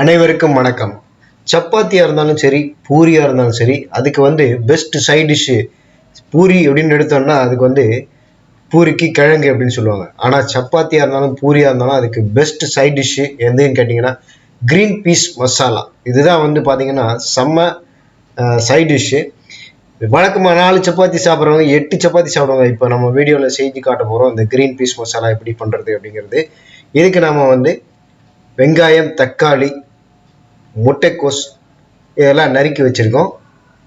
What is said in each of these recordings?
அனைவருக்கும் வணக்கம். சப்பாத்தியா இருந்தாலும் சரி, பூரியா இருந்தாலும் சரி, அதுக்கு பெஸ்ட் சைட் டிஷ் பூரி அப்படின்னு எடுத்தோம்னா அதுக்கு பூரிக்கு கிழங்கு அப்படின்னு சொல்லுவாங்க. ஆனா சப்பாத்தியா இருந்தாலும் பூரியா இருந்தாலும் அதுக்கு பெஸ்ட் சைட் டிஷ் எதுன்னு கேட்டீங்கன்னா கிரீன் பீஸ் மசாலா. இதுதான் பாத்தீங்கன்னா செம்ம சைட் டிஷ். வழக்கமாக 4 சப்பாத்தி சாப்பிட்றவங்க 8 சப்பாத்தி சாப்பிடுவாங்க. இப்போ நம்ம வீடியோவில் செஞ்சு காட்ட போகிறோம் இந்த கிரீன் பீஸ் மசாலா எப்படி பண்ணுறது அப்படிங்கிறது. இதுக்கு நம்ம வெங்காயம், தக்காளி, முட்டைக்கோஸ் இதெல்லாம் நறுக்கி வச்சுருக்கோம்.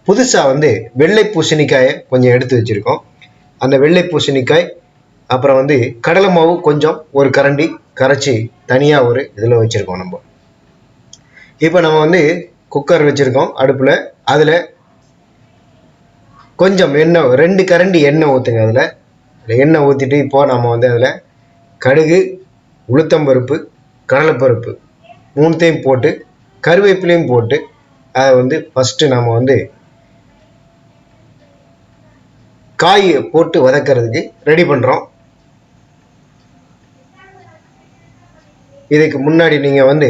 புதுசாக வெள்ளை பூசணிக்காயை கொஞ்சம் எடுத்து வச்சுருக்கோம். அந்த வெள்ளை பூசணிக்காய், அப்புறம் கடலை மாவு கொஞ்சம் ஒரு கரண்டி கரைச்சி தனியாக ஒரு இதில் வச்சுருக்கோம். இப்போ நம்ம குக்கர் வச்சுருக்கோம் அடுப்பில். அதில் கொஞ்சம் எண்ணெய், 2 கரண்டி எண்ணெய் ஊற்றுங்க. அதில் எண்ணெய் ஊற்றிட்டு இப்போது நம்ம அதில் கடுகு, உளுத்தம்பருப்பு, கடலைப்பருப்பு மூணுத்தையும் போட்டு கருவேப்பிலையும் போட்டு அதை ஃபஸ்ட்டு நம்ம காயை போட்டு வதக்கிறதுக்கு ரெடி பண்ணுறோம். இதுக்கு முன்னாடி நீங்கள்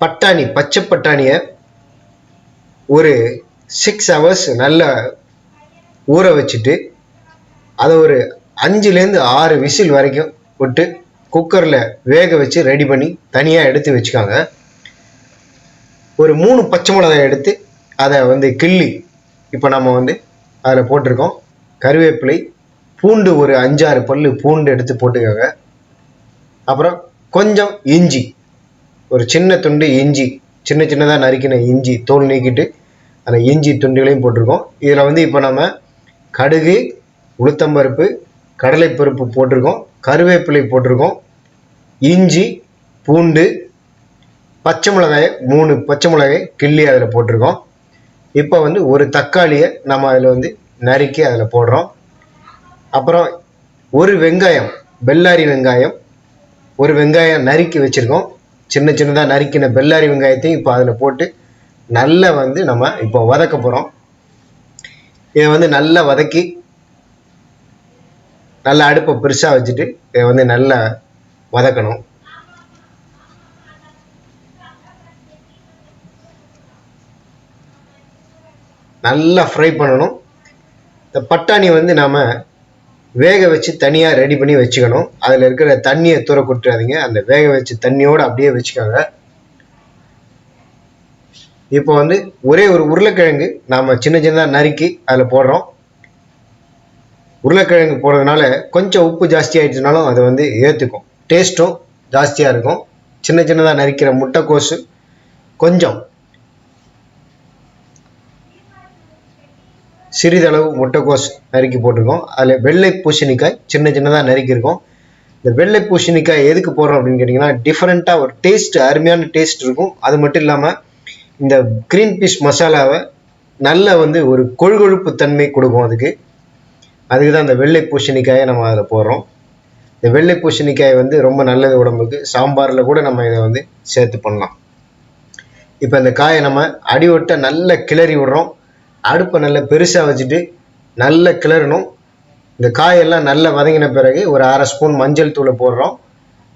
பட்டாணி, பச்சை பட்டாணியை ஒரு 6 ஹவர்ஸ் நல்லா ஊற வச்சுட்டு அதை ஒரு 5லேருந்து 6 விசில் வரைக்கும் விட்டு குக்கரில் வேக வச்சு ரெடி பண்ணி தனியாக எடுத்து வச்சுக்காங்க. ஒரு 3 பச்சை மிளகாய் எடுத்து அதை கிள்ளி இப்போ நம்ம அதில் போட்டிருக்கோம். கருவேப்பிலை, பூண்டு ஒரு 5-6 பல்லு பூண்டு எடுத்து போட்டுக்கோங்க. அப்புறம் கொஞ்சம் இஞ்சி, ஒரு சின்ன துண்டு இஞ்சி, சின்ன சின்னதாக நறுக்கின இஞ்சி தோல் நீக்கிட்டு அந்த இஞ்சி துண்டுகளையும் போட்டிருக்கோம். இதில் இப்போ நம்ம கடுகு, உளுத்தம்பருப்பு, கடலைப்பருப்பு போட்டிருக்கோம், கருவேப்பிலை போட்டிருக்கோம், இஞ்சி, பூண்டு, பச்சை மிளகாயை 3 பச்சை மிளகாய் கிள்ளி அதில் போட்டிருக்கோம். இப்போ ஒரு தக்காளியை நம்ம அதில் நறுக்கி அதில் போடுறோம். அப்புறம் ஒரு வெங்காயம், பெல்லாரி வெங்காயம் ஒரு வெங்காயம் நறுக்கி வச்சுருக்கோம். சின்ன சின்னதாக நறுக்கின பெல்லாரி வெங்காயத்தையும் இப்போ அதில் போட்டு நல்லா நம்ம இப்போ வதக்க போகிறோம். இதை நல்லா வதக்கி நல்லா அடுப்பை பெருசாக வச்சுட்டு இதை நல்லா வதக்கணும். நல்லா ஃப்ரை பண்ணணும். இந்த பட்டாணி நாம் வேக வச்சு தனியாக ரெடி பண்ணி வச்சுக்கணும். அதில் இருக்கிற தண்ணியை தூர கொட்டுறாதீங்க. அந்த வேக வச்சு தண்ணியோடு அப்படியே வச்சுக்கோங்க. இப்போ ஒரே ஒரு உருளைக்கிழங்கு நாம் சின்ன சின்னதாக நறுக்கி அதில் போடுறோம். உருளைக்கிழங்கு போடுறதுனால கொஞ்சம் உப்பு ஜாஸ்தி ஆகிடுச்சுனாலும் அதை ஏற்றுக்கும், டேஸ்ட்டும் ஜாஸ்தியாக இருக்கும். சின்ன சின்னதாக நறுக்கிற முட்டைக்கோசு கொஞ்சம் சிறிதளவு முட்டைக்கோஸ் நறுக்கி போட்டிருக்கோம். அதில் வெள்ளை பூசணிக்காய் சின்ன சின்னதாக நறுக்கியிருக்கோம். இந்த வெள்ளை பூசணிக்காய் எதுக்கு போடுறோம் அப்படின்னு கேட்டிங்கன்னா டிஃப்ரெண்ட்டாக ஒரு டேஸ்ட், அருமையான டேஸ்ட் இருக்கும். அது மட்டும் இல்லாமல் இந்த கிரீன் பீஸ் மசாலாவை நல்ல ஒரு கொழுகொழுப்பு தன்மை கொடுக்கும். அதுக்கு தான் இந்த வெள்ளை பூசணிக்காயை நம்ம அதில் போடுறோம். இந்த வெள்ளை பூசணிக்காய் ரொம்ப நல்லது உடம்புக்கு. சாம்பாரில் கூட நம்ம இதை சேர்த்து பண்ணலாம். இப்போ இந்த காயை நம்ம அடிவட்ட நல்லா கிளறி விடுறோம். அடுப்பை நல்லா பெருசாக வச்சுட்டு நல்லா கிளறணும். இந்த காயெல்லாம் நல்லா வதங்கின பிறகு ஒரு 1/2 ஸ்பூன் மஞ்சள் தூளை போடுறோம்.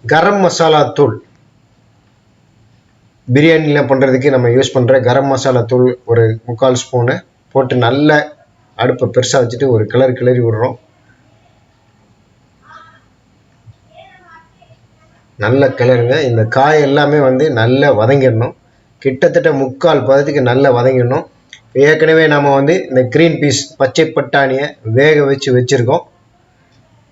கரம் மசாலா தூள், பிரியாணியில் பண்ணுறதுக்கு நம்ம யூஸ் பண்ணுற கரம் மசாலா தூள் ஒரு 3/4 ஸ்பூனு போட்டு நல்லா அடுப்பை பெருசாக வச்சுட்டு ஒரு கிளறி விடுறோம். நல்லா கிளறுங்க. இந்த காய் எல்லாமே நல்லா வதங்கிடணும். கிட்டத்தட்ட 3/4 பதத்துக்கு நல்லா வதங்கிடணும். ஏற்கனவே நம்ம இந்த கிரீன் பீஸ் பச்சை பட்டாணியை வேக வச்சு வச்சுருக்கோம்.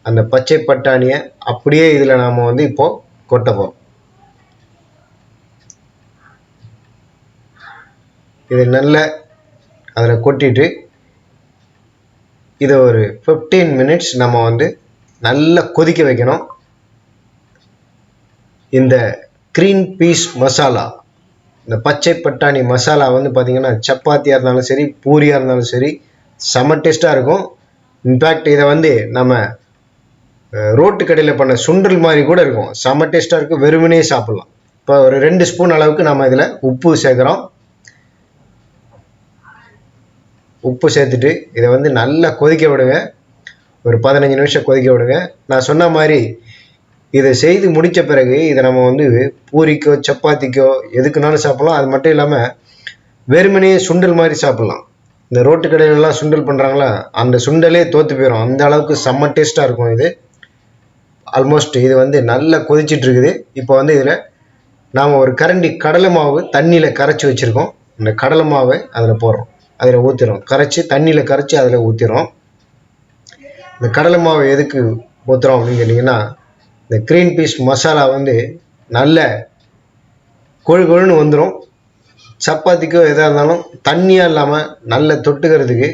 அந்த பச்சை பட்டாணியை அப்படியே இதில் நாம் இப்போ கொட்ட போகிறோம். இதை நல்லா அதில் கொட்டிட்டு இதை ஒரு 15 மினிட்ஸ் நம்ம நல்லா கொதிக்க வைக்கணும். இந்த கிரீன் பீஸ் மசாலா, இந்த பச்சை பட்டாணி மசாலா பார்த்தீங்கன்னா சப்பாத்தியாக இருந்தாலும் சரி, பூரியாக இருந்தாலும் சரி, செம்ம டேஸ்ட்டாக இருக்கும். இன்ஃபேக்ட் இதை நம்ம ரோட்டு கடையில் பண்ண சுண்டல் மாதிரி கூட இருக்கும். செம்ம டேஸ்ட்டாக இருக்கும். வெறுமனே சாப்பிட்லாம். இப்போ ஒரு 2 ஸ்பூன் அளவுக்கு நம்ம இதில் உப்பு சேர்க்குறோம். உப்பு சேர்த்துட்டு இதை நல்லா கொதிக்க விடுங்க. ஒரு 15 நிமிஷம் கொதிக்க விடுங்க. நான் சொன்ன மாதிரி இதை செய்து முடித்த பிறகு இதை நம்ம வந்து பூரிக்கோ சப்பாத்திக்கோ எதுக்குனாலும் சாப்பிடலாம். அது மட்டும் இல்லாமல் வெறுமனையே சுண்டல் மாதிரி சாப்பிட்லாம். இந்த ரோட்டு கடையிலலாம் சுண்டல் பண்ணுறாங்களா, அந்த சுண்டலே தோற்று போயிடும். அந்த அளவுக்கு செம்ம டேஸ்ட்டாக இருக்கும் இது. ஆல்மோஸ்ட் இது வந்து நல்லா கொதிச்சிட்டு இருக்குது. இப்போ வந்து இதில் நாம் ஒரு கரண்டி கடலை மாவு தண்ணியில் கரைச்சி வச்சுருக்கோம். இந்த கடலை மாவை அதில் போடுறோம், அதில் ஊற்றிடும். கரைச்சி தண்ணியில் கரைச்சி அதில் ஊற்றிடும். இந்த கடலை மாவு எதுக்கு ஊற்றுறோம் அப்படின்னு கேட்டிங்கன்னா, இந்த க்ரீன் பீஸ் மசாலா வந்து நல்ல கொழு கொழுன்னு வந்துடும். சப்பாத்திக்கோ எதாக இருந்தாலும் தண்ணியாக இல்லாமல் நல்ல தொட்டுக்கிறதுக்கு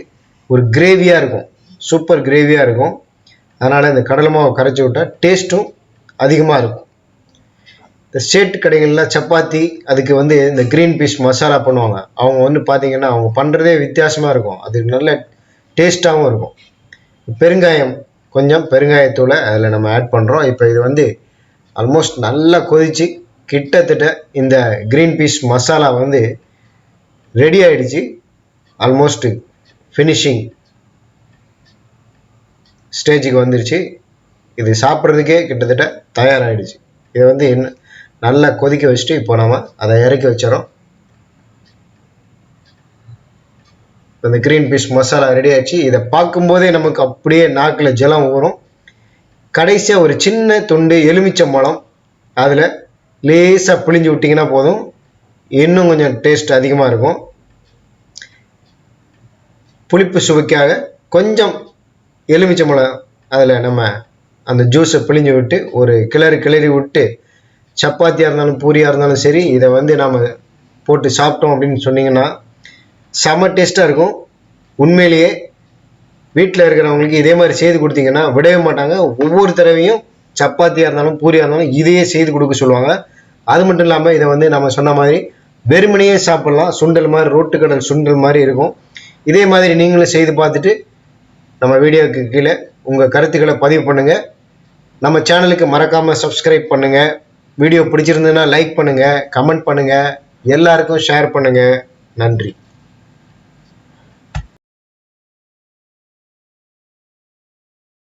ஒரு கிரேவியாக இருக்கும், சூப்பர் கிரேவியாக இருக்கும். அதனால் இந்த கடலை மாவை கரைச்சி விட்டால் டேஸ்ட்டும் அதிகமாக இருக்கும். இந்த ஸ்டேட் கடைகள்லாம் சப்பாத்தி அதுக்கு வந்து இந்த க்ரீன் பீஸ் மசாலா பண்ணுவாங்க. அவங்க வந்து பார்த்திங்கன்னா அவங்க பண்ணுறதே வித்தியாசமாக இருக்கும். அது நல்ல டேஸ்ட்டாகவும் இருக்கும். பெருங்காயம், கொஞ்சம் பெருங்காயத்தூளை அதில் நம்ம ஆட் பண்ணுறோம். இப்போ இது வந்து ஆல்மோஸ்ட் நல்லா கொதித்து கிட்டத்தட்ட இந்த க்ரீன் பீஸ் மசாலா வந்து ரெடி ஆகிடுச்சு. ஆல்மோஸ்ட் ஃபினிஷிங் ஸ்டேஜுக்கு வந்துருச்சு. இது சாப்பிட்றதுக்கே கிட்டத்தட்ட தயாராகிடுச்சு. இதை வந்து நல்லா கொதிக்க வச்சுட்டு இப்போ நம்ம அதை இறக்கி வச்சிடறோம். இந்த க்ரீன் பீஸ் மசாலா ரெடி ஆச்சு. இதை பார்க்கும்போதே நமக்கு அப்படியே நாக்கில் ஜலம் ஊறும். கடைசியாக ஒரு சின்ன துண்டு எலுமிச்சம்பழம் அதில் லேசாக பிழிஞ்சு விட்டிங்கன்னா போதும், இன்னும் கொஞ்சம் டேஸ்ட் அதிகமாக இருக்கும். புளிப்பு சுவைக்காக கொஞ்சம் எலுமிச்சம்பழம் அதில் நம்ம அந்த ஜூஸை பிழிஞ்சு விட்டு ஒரு கிளறி விட்டு, சப்பாத்தியாக இருந்தாலும் பூரியாக இருந்தாலும் சரி, இதை வந்து நாம் போட்டு சாப்பிட்டோம் அப்படின்னு சொன்னிங்கன்னா செம்ம டேஸ்ட்டாக இருக்கும். உண்மையிலேயே வீட்டில் இருக்கிறவங்களுக்கு இதே மாதிரி செய்து கொடுத்தீங்கன்னா விடவே மாட்டாங்க. ஒவ்வொரு தடவையும் சப்பாத்தியாக இருந்தாலும் பூரியாக இருந்தாலும் இதையே செய்து கொடுக்க சொல்லுவாங்க. அது மட்டும் இல்லாமல் இதை வந்து நம்ம சொன்ன மாதிரி வெறுமனையே சாப்பிட்லாம். சுண்டல் மாதிரி, ரோட்டுக்கடல் சுண்டல் மாதிரி இருக்கும். இதே மாதிரி நீங்களும் செய்து பார்த்துட்டு நம்ம வீடியோவுக்கு கீழே உங்கள் கருத்துக்களை பதிவு பண்ணுங்கள். நம்ம சேனலுக்கு மறக்காமல் சப்ஸ்கிரைப் பண்ணுங்கள். வீடியோ பிடிச்சிருந்ததுன்னா லைக் பண்ணுங்கள், கமெண்ட் பண்ணுங்கள், எல்லாருக்கும் ஷேர் பண்ணுங்கள். நன்றி.